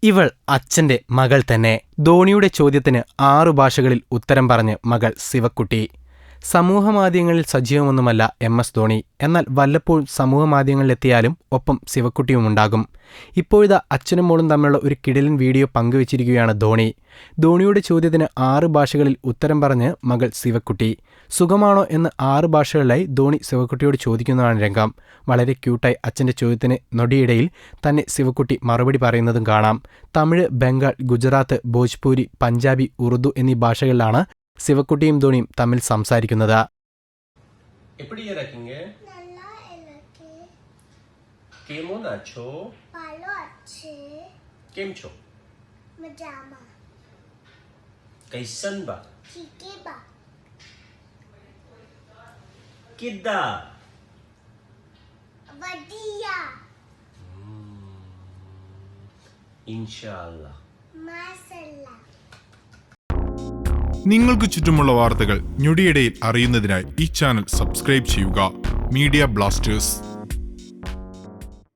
ഇവൾ അച്ഛന്റെ മകൾ തന്നെ. ധോണിയുടെ ചോദ്യത്തിന് 6 ഭാഷകളിൽ ഉത്തരം പറഞ്ഞ് മകൾ ശിവക്കുട്ടി. സമൂഹമാധ്യമങ്ങളിൽ സജീവമൊന്നുമല്ല MS ധോണി. എന്നാൽ വല്ലപ്പോഴും സമൂഹമാധ്യമങ്ങളിലെത്തിയാലും ഒപ്പം ശിവക്കുട്ടിയുമുണ്ടാകും. ഇപ്പോഴിതാ അച്ഛനും മോളും തമ്മിലുള്ള ഒരു കിടിലൻ വീഡിയോ പങ്കുവച്ചിരിക്കുകയാണ് ധോണി. ധോണിയുടെ ചോദ്യത്തിന് 6 ഭാഷകളിൽ ഉത്തരം പറഞ്ഞ് മകൾ ശിവക്കുട്ടി. സുഖമാണോ എന്ന് 6 ഭാഷകളിലായി ധോണി ശിവക്കുട്ടിയോട് ചോദിക്കുന്നതാണ് രംഗം. വളരെ ക്യൂട്ടായി അച്ഛൻ്റെ ചോദ്യത്തിന് നൊടിയിടയിൽ തന്നെ ശിവക്കുട്ടി മറുപടി പറയുന്നതും കാണാം. തമിഴ്, ബംഗാൾ, ഗുജറാത്ത്, ഭോജ്പൂരി, പഞ്ചാബി, ഉറുദു എന്നീ ഭാഷകളിലാണ് ശിവക്കുട്ടിയും ധോണിയും തമ്മിൽ സംസാരിക്കുന്നത്. നിങ്ങൾക്ക് ചുറ്റുമുള്ള വാർത്തകൾ ഞൊടിയിടയിൽ അറിയുന്നതിനായി ഈ ചാനൽ സബ്സ്ക്രൈബ് ചെയ്യുക. Media Blasters.